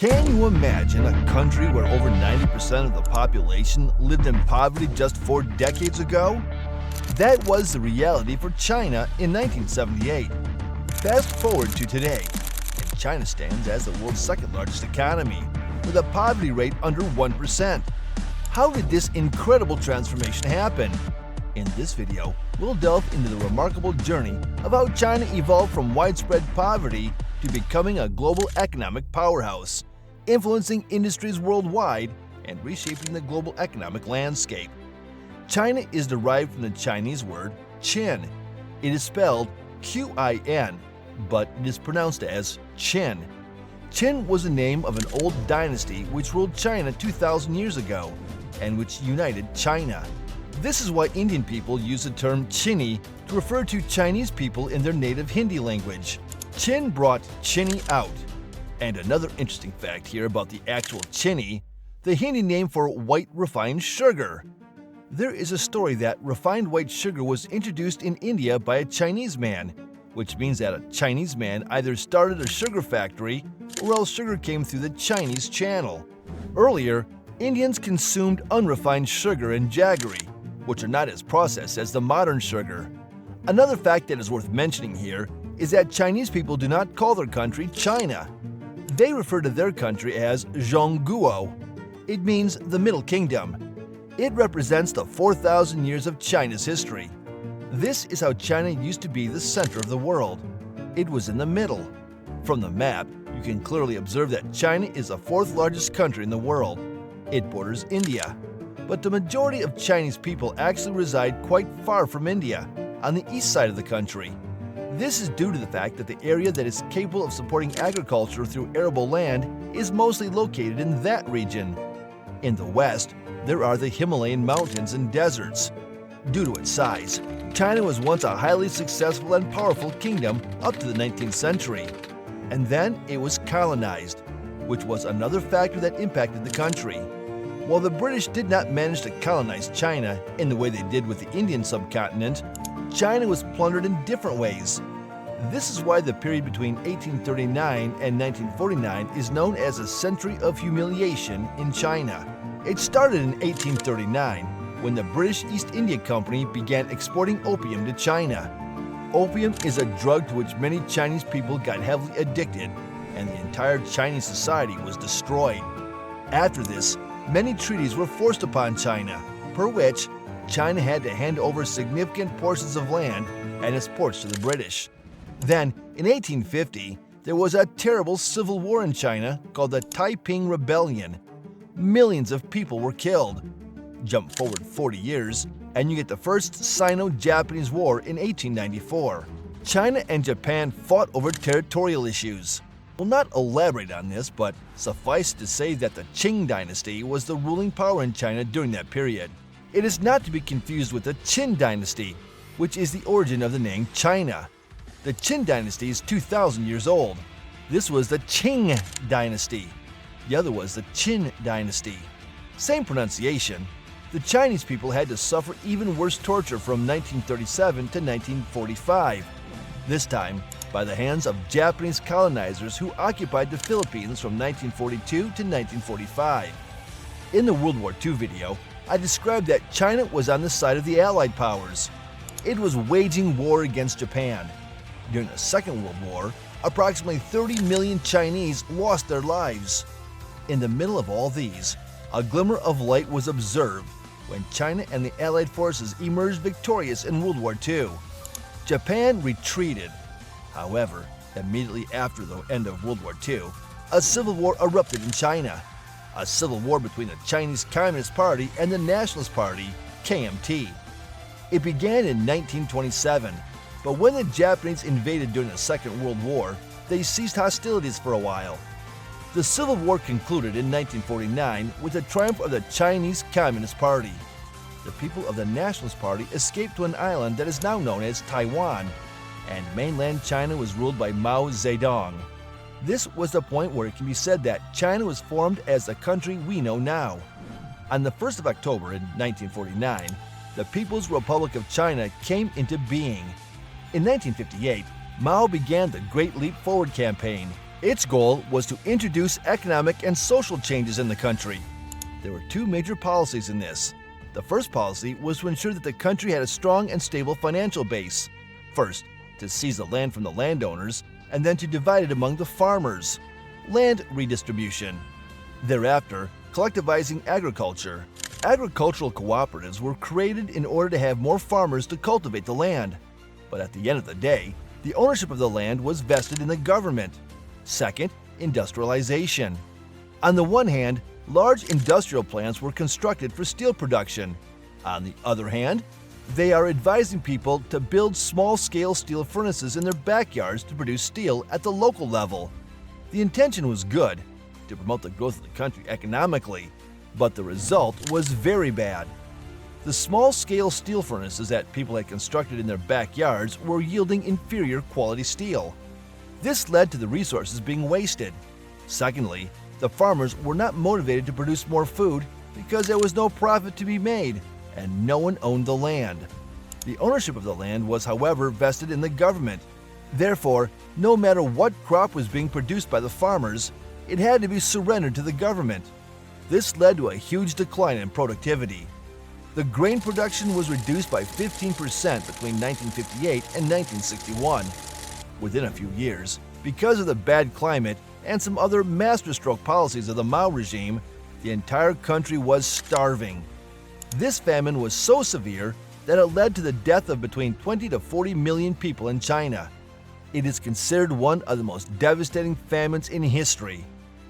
Can you imagine a country where over 90% of the population lived in poverty just 4 decades ago? That was the reality for China in 1978. Fast forward to today, and China stands as the world's second largest economy, with a poverty rate under 1%. How did this incredible transformation happen? In this video, we'll delve into the remarkable journey of how China evolved from widespread poverty to becoming a global economic powerhouse, influencing industries worldwide and reshaping the global economic landscape. China is derived from the Chinese word Qin. It is spelled Qin, but it is pronounced as Qin. Qin was the name of an old dynasty which ruled China 2,000 years ago and which united China. This is why Indian people use the term Chinny to refer to Chinese people in their native Hindi language. Qin brought Chinny out. And another interesting fact here about the actual Chinny, the Hindi name for white refined sugar. There is a story that refined white sugar was introduced in India by a Chinese man, which means that a Chinese man either started a sugar factory or else sugar came through the Chinese Channel. Earlier, Indians consumed unrefined sugar and jaggery, which are not as processed as the modern sugar. Another fact that is worth mentioning here is that Chinese people do not call their country China. They refer to their country as Zhongguo. It means the Middle Kingdom. It represents the 4,000 years of China's history. This is how China used to be the center of the world. It was in the middle. From the map, you can clearly observe that China is the 4th largest country in the world. It borders India. But the majority of Chinese people actually reside quite far from India, on the east side of the country. This is due to the fact that the area that is capable of supporting agriculture through arable land is mostly located in that region. In the west, there are the Himalayan mountains and deserts. Due to its size, China was once a highly successful and powerful kingdom up to the 19th century. And then it was colonized, which was another factor that impacted the country. While the British did not manage to colonize China in the way they did with the Indian subcontinent, China was plundered in different ways. This is why the period between 1839 and 1949 is known as a century of humiliation in China. It started in 1839 when the British East India Company began exporting opium to China. Opium is a drug to which many Chinese people got heavily addicted, and the entire Chinese society was destroyed. After this, many treaties were forced upon China, per which China had to hand over significant portions of land and its ports to the British. Then, in 1850, there was a terrible civil war in China called the Taiping Rebellion. Millions of people were killed. Jump forward 40 years, and you get the First Sino-Japanese War in 1894. China and Japan fought over territorial issues. We'll not elaborate on this, but suffice to say that the Qing dynasty was the ruling power in China during that period. It is not to be confused with the Qin dynasty, which is the origin of the name China. The Qin dynasty is 2,000 years old. This was the Qing dynasty. The other was the Qin dynasty. Same pronunciation. The Chinese people had to suffer even worse torture from 1937 to 1945. This time, by the hands of Japanese colonizers who occupied the Philippines from 1942 to 1945. In the World War II video, I described that China was on the side of the Allied powers. It was waging war against Japan. During the Second World War, approximately 30 million Chinese lost their lives. In the middle of all these, a glimmer of light was observed when China and the Allied forces emerged victorious in World War II. Japan retreated. However, immediately after the end of World War II, a civil war erupted in China. A civil war between the Chinese Communist Party and the Nationalist Party, KMT. It began in 1927, but when the Japanese invaded during the Second World War, they ceased hostilities for a while. The Civil War concluded in 1949 with the triumph of the Chinese Communist Party. The people of the Nationalist Party escaped to an island that is now known as Taiwan, and mainland China was ruled by Mao Zedong. This was the point where it can be said that China was formed as the country we know now. On the 1st of October in 1949, the People's Republic of China came into being. In 1958, Mao began the Great Leap Forward campaign, Its goal was to introduce economic and social changes in the country. There were two major policies in this. The first policy was to ensure that the country had a strong and stable financial base. First, to seize the land from the landowners, and then to divide it among the farmers. Land redistribution. Thereafter, collectivizing agriculture. Agricultural cooperatives were created in order to have more farmers to cultivate the land. But at the end of the day, the ownership of the land was vested in the government. Second, industrialization. On the one hand, large industrial plants were constructed for steel production. On the other hand, they are advising people to build small-scale steel furnaces in their backyards to produce steel at the local level. The intention was good, to promote the growth of the country economically, but the result was very bad. The small-scale steel furnaces that people had constructed in their backyards were yielding inferior quality steel. This led to the resources being wasted. Secondly, the farmers were not motivated to produce more food because there was no profit to be made, and no one owned the land. The ownership of the land was, however, vested in the government. Therefore, no matter what crop was being produced by the farmers, it had to be surrendered to the government. This led to a huge decline in productivity. The grain production was reduced by 15% between 1958 and 1961. Within a few years, because of the bad climate and some other masterstroke policies of the Mao regime, the entire country was starving. This famine was so severe that it led to the death of between 20 to 40 million people in China. It is considered one of the most devastating famines in history.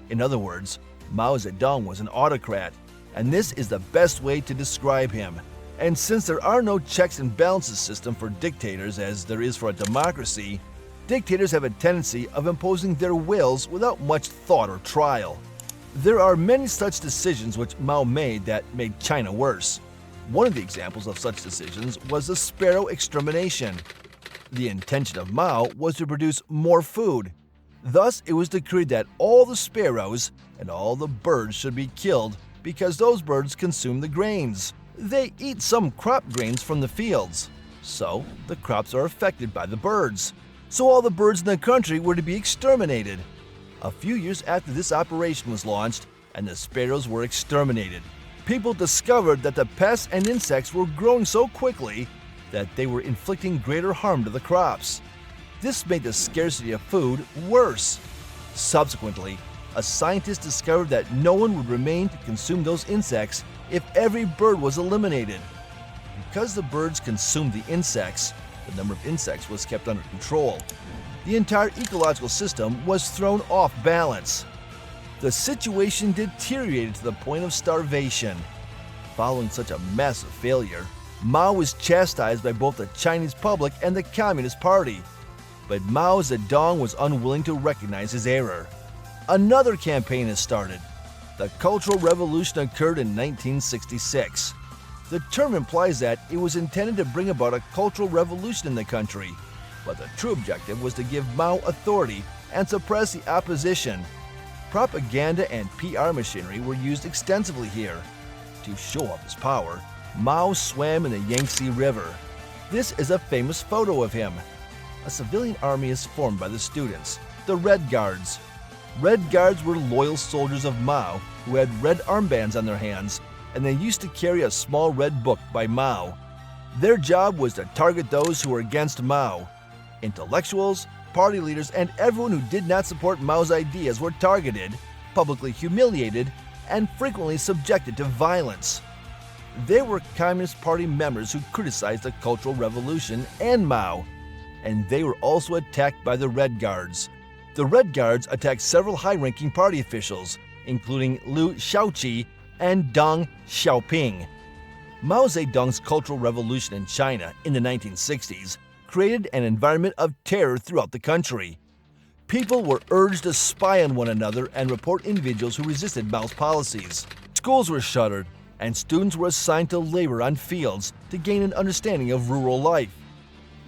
In other words, Mao Zedong was an autocrat, and this is the best way to describe him. And since there are no checks and balances system for dictators as there is for a democracy, dictators have a tendency of imposing their wills without much thought or trial. There are many such decisions which Mao made that made China worse. One of the examples of such decisions was the sparrow extermination. The intention of Mao was to produce more food. Thus, it was decreed that all the sparrows and all the birds should be killed because those birds consume the grains. They eat some crop grains from the fields, so the crops are affected by the birds. So all the birds in the country were to be exterminated. A few years after this operation was launched and the sparrows were exterminated, people discovered that the pests and insects were growing so quickly that they were inflicting greater harm to the crops. This made the scarcity of food worse. Subsequently, a scientist discovered that no one would remain to consume those insects if every bird was eliminated. Because the birds consumed the insects, the number of insects was kept under control. The entire ecological system was thrown off balance. The situation deteriorated to the point of starvation. Following such a massive failure, Mao was chastised by both the Chinese public and the Communist Party. But Mao Zedong was unwilling to recognize his error. Another campaign has started. The Cultural Revolution occurred in 1966. The term implies that it was intended to bring about a cultural revolution in the country, but the true objective was to give Mao authority and suppress the opposition. Propaganda and PR machinery were used extensively here. To show off his power, Mao swam in the Yangtze River. This is a famous photo of him. A civilian army is formed by the students, the Red Guards. Red Guards were loyal soldiers of Mao who had red armbands on their hands, and they used to carry a small red book by Mao. Their job was to target those who were against Mao. Intellectuals, party leaders, and everyone who did not support Mao's ideas were targeted, publicly humiliated, and frequently subjected to violence. There were Communist Party members who criticized the Cultural Revolution and Mao, and they were also attacked by the Red Guards. The Red Guards attacked several high-ranking party officials, including Liu Shaoqi and Deng Xiaoping. Mao Zedong's Cultural Revolution in China in the 1960s created an environment of terror throughout the country. People were urged to spy on one another and report individuals who resisted Mao's policies. Schools were shuttered, and students were assigned to labor on fields to gain an understanding of rural life.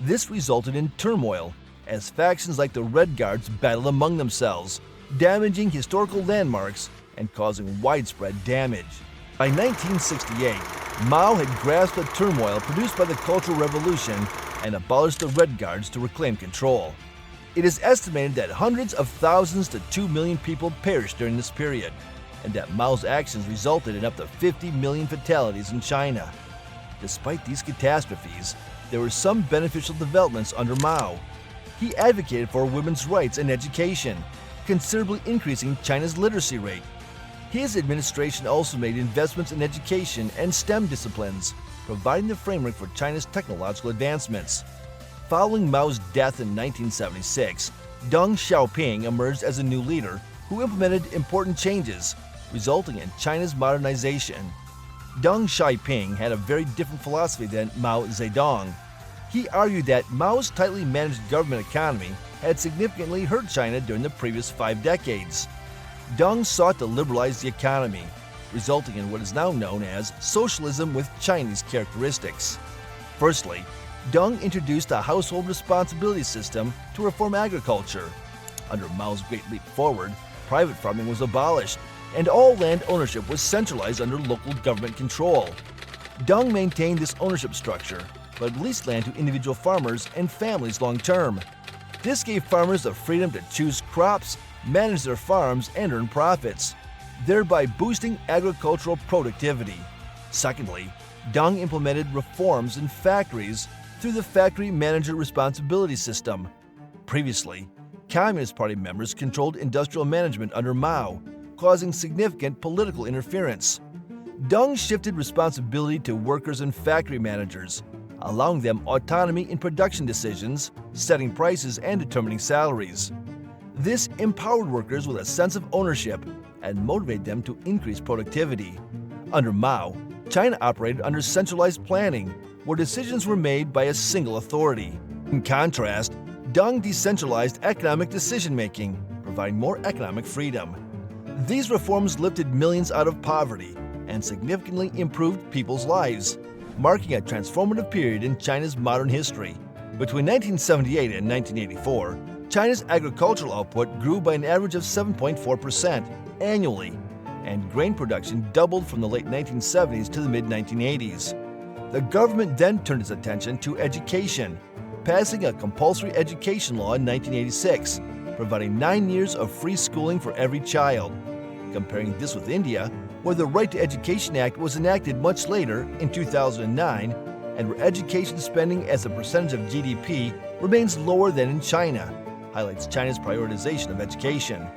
This resulted in turmoil, as factions like the Red Guards battled among themselves, damaging historical landmarks and causing widespread damage. By 1968, Mao had grasped the turmoil produced by the Cultural Revolution and abolished the Red Guards to reclaim control. It is estimated that hundreds of thousands to 2 million people perished during this period, and that Mao's actions resulted in up to 50 million fatalities in China. Despite these catastrophes, there were some beneficial developments under Mao. He advocated for women's rights and education, considerably increasing China's literacy rate. His administration also made investments in education and STEM disciplines, providing the framework for China's technological advancements. Following Mao's death in 1976, Deng Xiaoping emerged as a new leader who implemented important changes, resulting in China's modernization. Deng Xiaoping had a very different philosophy than Mao Zedong. He argued that Mao's tightly managed government economy had significantly hurt China during the previous 5 decades. Deng sought to liberalize the economy, resulting in what is now known as socialism with Chinese characteristics. Firstly, Deng introduced a household responsibility system to reform agriculture. Under Mao's Great Leap Forward, private farming was abolished, and all land ownership was centralized under local government control. Deng maintained this ownership structure, but leased land to individual farmers and families long-term. This gave farmers the freedom to choose crops, manage their farms, and earn profits, thereby boosting agricultural productivity. Secondly, Deng implemented reforms in factories through the Factory Manager Responsibility System. Previously, Communist Party members controlled industrial management under Mao, causing significant political interference. Deng shifted responsibility to workers and factory managers, allowing them autonomy in production decisions, setting prices, and determining salaries. This empowered workers with a sense of ownership and motivated them to increase productivity. Under Mao, China operated under centralized planning, where decisions were made by a single authority. In contrast, Deng decentralized economic decision-making, providing more economic freedom. These reforms lifted millions out of poverty and significantly improved people's lives, marking a transformative period in China's modern history. Between 1978 and 1984, China's agricultural output grew by an average of 7.4% annually, and grain production doubled from the late 1970s to the mid-1980s. The government then turned its attention to education, passing a compulsory education law in 1986, providing 9 years of free schooling for every child. Comparing this with India, where the Right to Education Act was enacted much later, in 2009, and where education spending as a percentage of GDP remains lower than in China, highlights China's prioritization of education.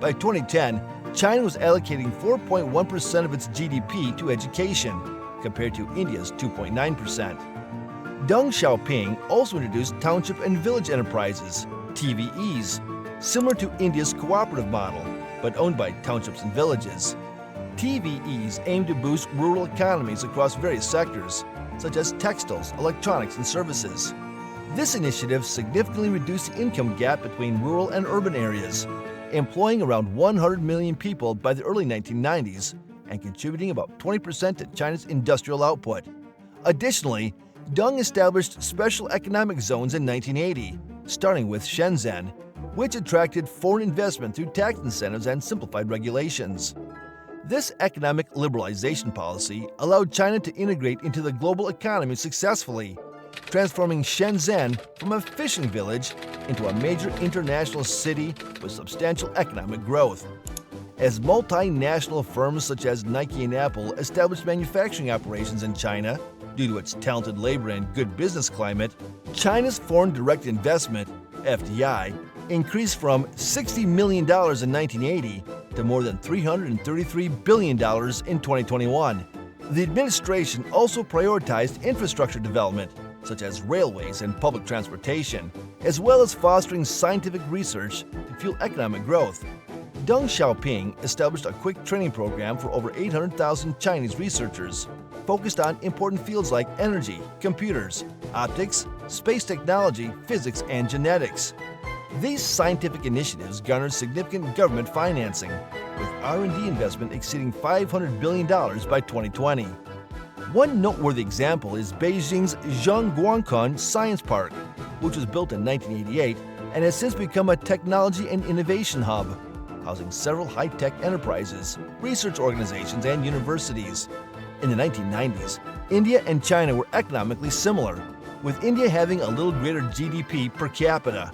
By 2010, China was allocating 4.1% of its GDP to education, compared to India's 2.9%. Deng Xiaoping also introduced township and village enterprises, TVEs, similar to India's cooperative model, but owned by townships and villages. TVEs aim to boost rural economies across various sectors, such as textiles, electronics, and services. This initiative significantly reduced the income gap between rural and urban areas, employing around 100 million people by the early 1990s and contributing about 20% to China's industrial output. Additionally, Deng established special economic zones in 1980, starting with Shenzhen, which attracted foreign investment through tax incentives and simplified regulations. This economic liberalization policy allowed China to integrate into the global economy successfully, transforming Shenzhen from a fishing village into a major international city with substantial economic growth. As multinational firms such as Nike and Apple established manufacturing operations in China due to its talented labor and good business climate, China's foreign direct investment, FDI, increased from $60 million in 1980 to more than $333 billion in 2021. The administration also prioritized infrastructure development, such as railways and public transportation, as well as fostering scientific research to fuel economic growth. Deng Xiaoping established a quick training program for over 800,000 Chinese researchers, focused on important fields like energy, computers, optics, space technology, physics, and genetics. These scientific initiatives garnered significant government financing, with R&D investment exceeding $500 billion by 2020. One noteworthy example is Beijing's Zhongguancun Science Park, which was built in 1988 and has since become a technology and innovation hub, housing several high-tech enterprises, research organizations, and universities. In the 1990s, India and China were economically similar, with India having a little greater GDP per capita.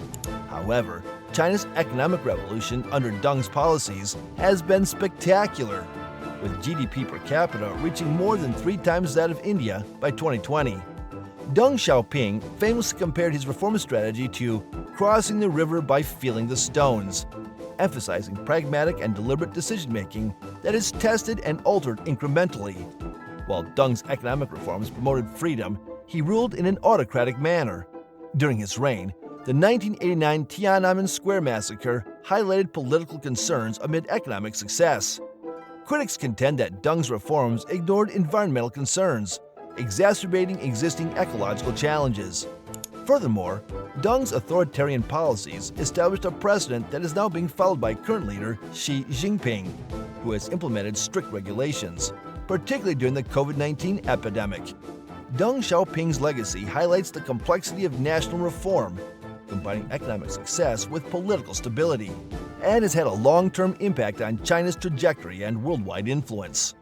However, China's economic revolution under Deng's policies has been spectacular, with GDP per capita reaching more than 3 times that of India by 2020. Deng Xiaoping famously compared his reform strategy to crossing the river by feeling the stones, emphasizing pragmatic and deliberate decision-making that is tested and altered incrementally. While Deng's economic reforms promoted freedom, he ruled in an autocratic manner. During his reign, the 1989 Tiananmen Square massacre highlighted political concerns amid economic success. Critics contend that Deng's reforms ignored environmental concerns, exacerbating existing ecological challenges. Furthermore, Deng's authoritarian policies established a precedent that is now being followed by current leader Xi Jinping, who has implemented strict regulations, particularly during the COVID-19 epidemic. Deng Xiaoping's legacy highlights the complexity of national reform, combining economic success with political stability, and has had a long-term impact on China's trajectory and worldwide influence.